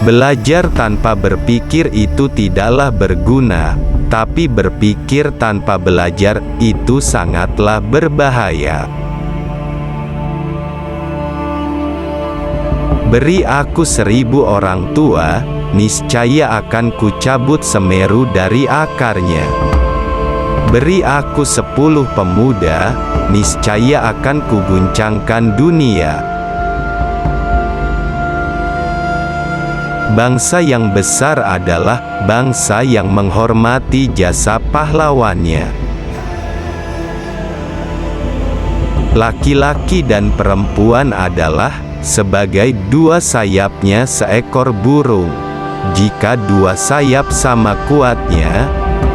Belajar tanpa berpikir itu tidaklah berguna, tapi berpikir tanpa belajar itu sangatlah berbahaya. Beri aku 1000 orang tua, niscaya akan kucabut Semeru dari akarnya. Beri aku 10 pemuda, niscaya akan kuguncangkan dunia. Bangsa yang besar adalah bangsa yang menghormati jasa pahlawannya. Laki-laki dan perempuan adalah sebagai dua sayapnya seekor burung. Jika dua sayap sama kuatnya,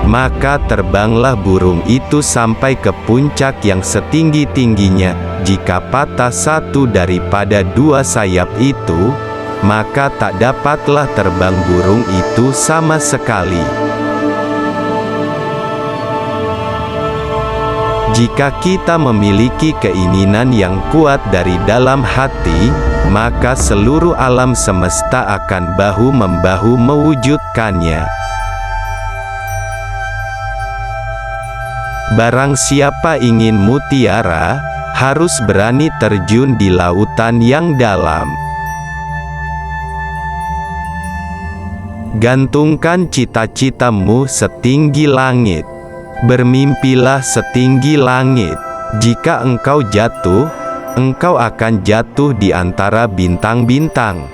maka terbanglah burung itu sampai ke puncak yang setinggi-tingginya. Jika patah satu daripada dua sayap itu, maka tak dapatlah terbang burung itu sama sekali. Jika kita memiliki keinginan yang kuat dari dalam hati, maka seluruh alam semesta akan bahu-membahu mewujudkannya. Barang siapa ingin mutiara, harus berani terjun di lautan yang dalam. Gantungkan cita-citamu setinggi langit. Bermimpilah setinggi langit. Jika engkau jatuh, engkau akan jatuh di antara bintang-bintang.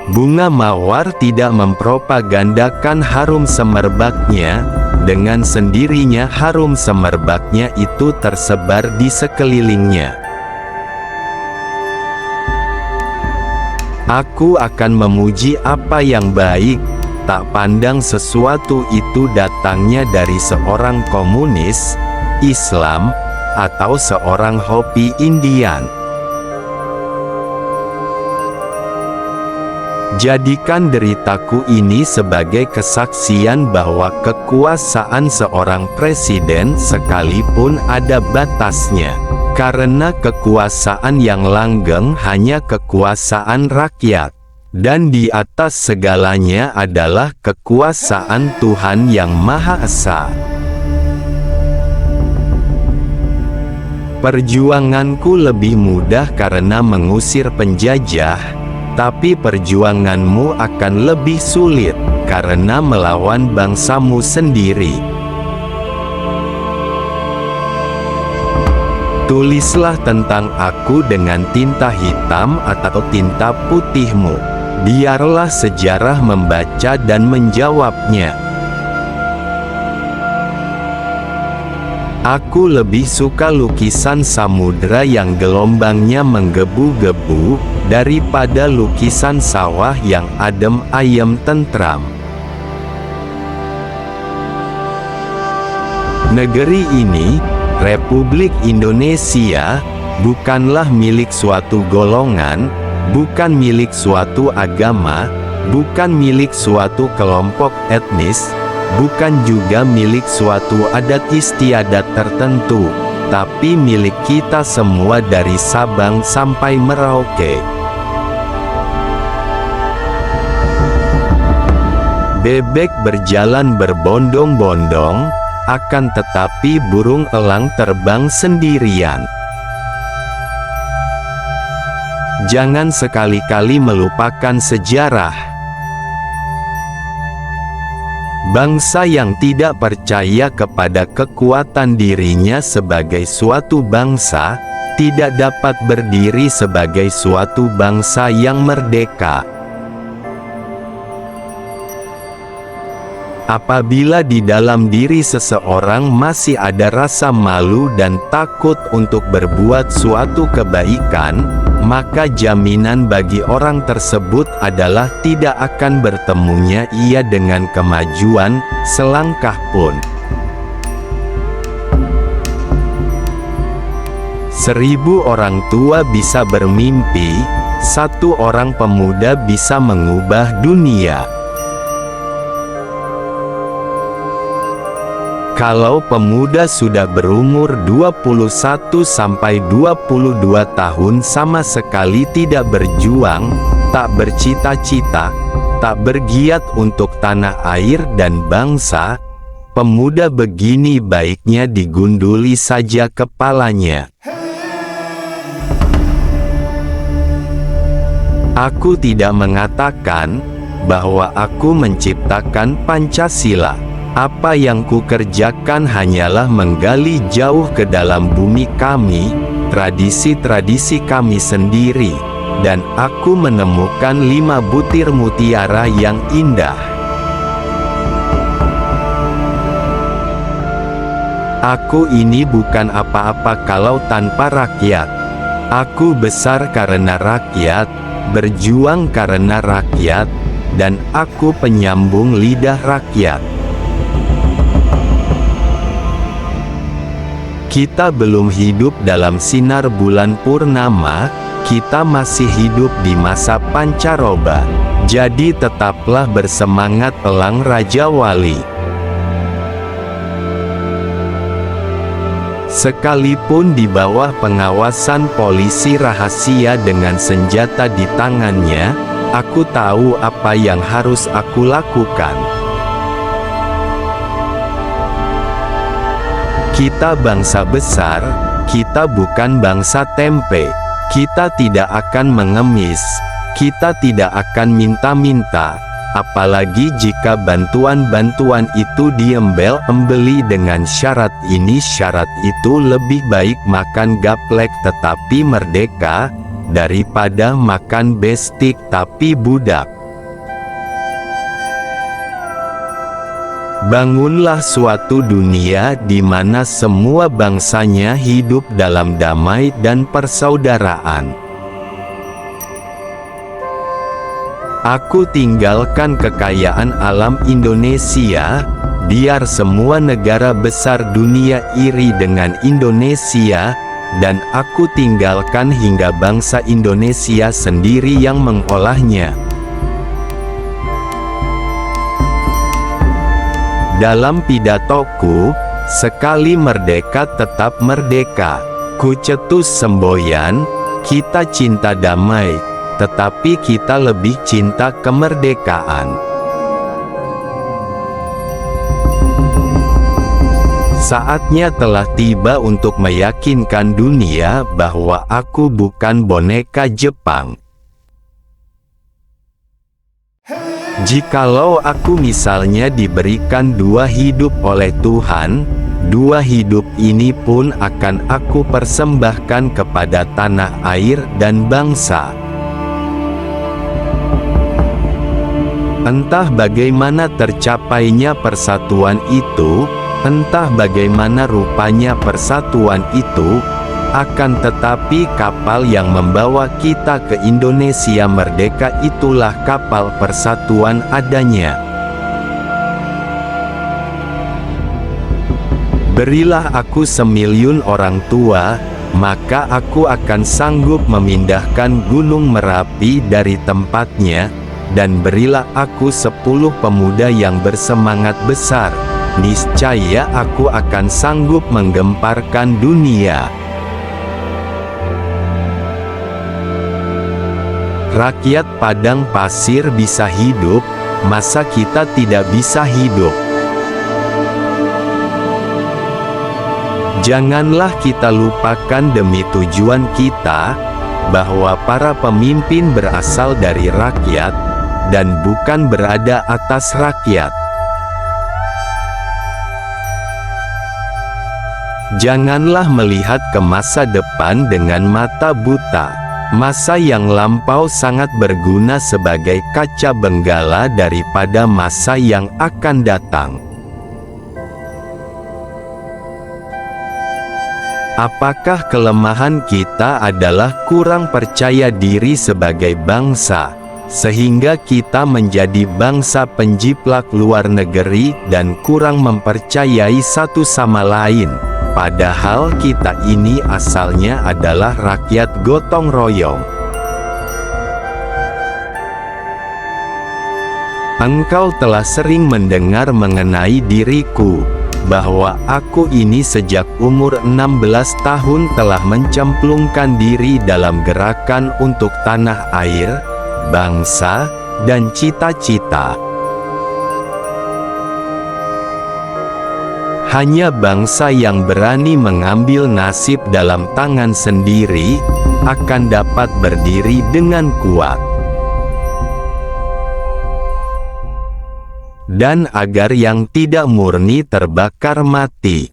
Bunga mawar tidak mempropagandakan harum semerbaknya, dengan sendirinya harum semerbaknya itu tersebar di sekelilingnya. Aku akan memuji apa yang baik, tak pandang sesuatu itu datangnya dari seorang komunis, Islam, atau seorang Hopi Indian. Jadikan deritaku ini sebagai kesaksian bahwa kekuasaan seorang presiden sekalipun ada batasnya. Karena kekuasaan yang langgeng hanya kekuasaan rakyat. Dan di atas segalanya adalah kekuasaan Tuhan Yang Maha Esa. Perjuanganku lebih mudah karena mengusir penjajah, tapi perjuanganmu akan lebih sulit karena melawan bangsamu sendiri. Tulislah tentang aku dengan tinta hitam atau tinta putihmu. Biarlah sejarah membaca dan menjawabnya. Aku lebih suka lukisan samudera yang gelombangnya menggebu-gebu, daripada lukisan sawah yang adem ayem tentram. Negeri ini, Republik Indonesia, bukanlah milik suatu golongan, bukan milik suatu agama, bukan milik suatu kelompok etnis, bukan juga milik suatu adat istiadat tertentu, tapi milik kita semua dari Sabang sampai Merauke. Bebek berjalan berbondong-bondong, akan tetapi burung elang terbang sendirian. Jangan sekali-kali melupakan sejarah. Bangsa yang tidak percaya kepada kekuatan dirinya sebagai suatu bangsa, tidak dapat berdiri sebagai suatu bangsa yang merdeka. Apabila di dalam diri seseorang masih ada rasa malu dan takut untuk berbuat suatu kebaikan, maka jaminan bagi orang tersebut adalah tidak akan bertemunya ia dengan kemajuan selangkah pun. 1000 orang tua bisa bermimpi, 1 orang pemuda bisa mengubah dunia. Kalau pemuda sudah berumur 21-22 tahun sama sekali tidak berjuang, tak bercita-cita, tak bergiat untuk tanah air dan bangsa, pemuda begini baiknya digunduli saja kepalanya. Aku tidak mengatakan bahwa aku menciptakan Pancasila. Apa yang kukerjakan hanyalah menggali jauh ke dalam bumi kami, tradisi-tradisi kami sendiri, dan aku menemukan 5 butir mutiara yang indah. Aku ini bukan apa-apa kalau tanpa rakyat. Aku besar karena rakyat, berjuang karena rakyat, dan aku penyambung lidah rakyat. Kita belum hidup dalam sinar bulan purnama, kita masih hidup di masa pancaroba. Jadi tetaplah bersemangat elang Raja Wali. Sekalipun di bawah pengawasan polisi rahasia dengan senjata di tangannya, aku tahu apa yang harus aku lakukan. Kita bangsa besar, kita bukan bangsa tempe. Kita tidak akan mengemis, kita tidak akan minta-minta, apalagi jika bantuan-bantuan itu diembel-embeli dengan syarat ini syarat itu. Lebih baik makan gaplek tetapi merdeka, daripada makan bestik tapi budak. Bangunlah suatu dunia di mana semua bangsanya hidup dalam damai dan persaudaraan. Aku tinggalkan kekayaan alam Indonesia, biar semua negara besar dunia iri dengan Indonesia, dan aku tinggalkan hingga bangsa Indonesia sendiri yang mengolahnya. Dalam pidatoku, sekali merdeka tetap merdeka. Ku cetus semboyan, kita cinta damai, tetapi kita lebih cinta kemerdekaan. Saatnya telah tiba untuk meyakinkan dunia bahwa aku bukan boneka Jepang. Jikalau aku misalnya diberikan 2 hidup oleh Tuhan, 2 hidup ini pun akan aku persembahkan kepada tanah air dan bangsa. Entah bagaimana tercapainya persatuan itu, entah bagaimana rupanya persatuan itu, akan tetapi kapal yang membawa kita ke Indonesia merdeka itulah kapal persatuan adanya. Berilah aku 1.000.000 orang tua, maka aku akan sanggup memindahkan Gunung Merapi dari tempatnya, dan berilah aku 10 pemuda yang bersemangat besar, niscaya aku akan sanggup menggemparkan dunia. Rakyat padang pasir bisa hidup, masa kita tidak bisa hidup? Janganlah kita lupakan demi tujuan kita, bahwa para pemimpin berasal dari rakyat, dan bukan berada atas rakyat. Janganlah melihat ke masa depan dengan mata buta. Masa yang lampau sangat berguna sebagai kaca benggala daripada masa yang akan datang. Apakah kelemahan kita adalah kurang percaya diri sebagai bangsa, sehingga kita menjadi bangsa penjiplak luar negeri dan kurang mempercayai satu sama lain? Padahal kita ini asalnya adalah rakyat gotong royong. Engkau telah sering mendengar mengenai diriku. bahwa aku ini sejak umur 16 tahun telah mencemplungkan diri dalam gerakan untuk tanah air, bangsa, dan cita-cita. Hanya bangsa yang berani mengambil nasib dalam tangan sendiri, akan dapat berdiri dengan kuat. Dan agar yang tidak murni terbakar mati.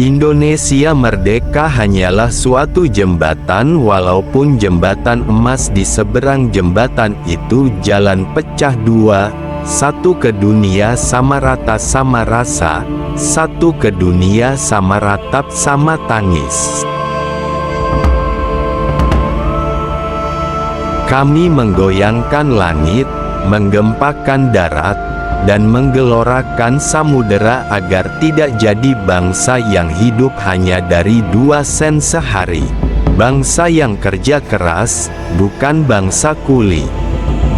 Indonesia merdeka hanyalah suatu jembatan, walaupun jembatan emas di seberang jembatan itu jalan pecah dua, satu ke dunia sama rata sama rasa, satu ke dunia sama ratap sama tangis. Kami menggoyangkan langit, menggempakan darat, dan menggelorakan samudera agar tidak jadi bangsa yang hidup hanya dari 2 sen sehari. Bangsa yang kerja keras, bukan bangsa kuli.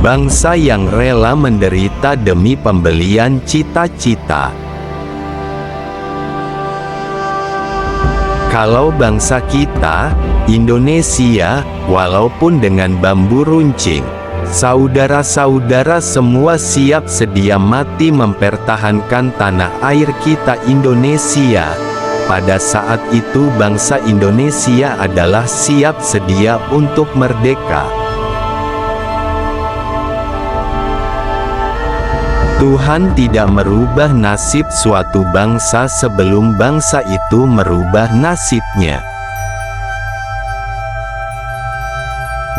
Bangsa yang rela menderita demi pembelian cita-cita. Kalau bangsa kita, Indonesia, walaupun dengan bambu runcing, saudara-saudara semua siap sedia mati mempertahankan tanah air kita Indonesia. Pada saat itu bangsa Indonesia adalah siap sedia untuk merdeka. Tuhan tidak merubah nasib suatu bangsa sebelum bangsa itu merubah nasibnya.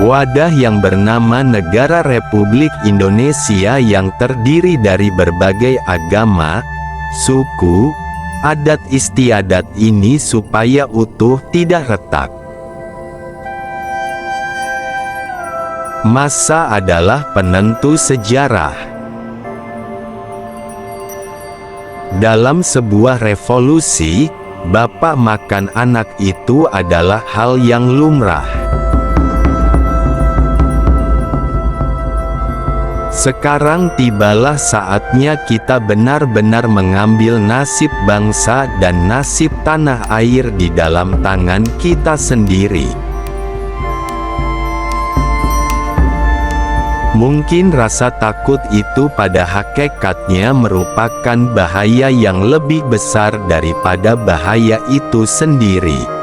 Wadah yang bernama Negara Republik Indonesia yang terdiri dari berbagai agama, suku, adat istiadat ini supaya utuh tidak retak. Masa adalah penentu sejarah. Dalam sebuah revolusi, bapak makan anak itu adalah hal yang lumrah. Sekarang tibalah saatnya kita benar-benar mengambil nasib bangsa dan nasib tanah air di dalam tangan kita sendiri. Mungkin rasa takut itu pada hakikatnya merupakan bahaya yang lebih besar daripada bahaya itu sendiri.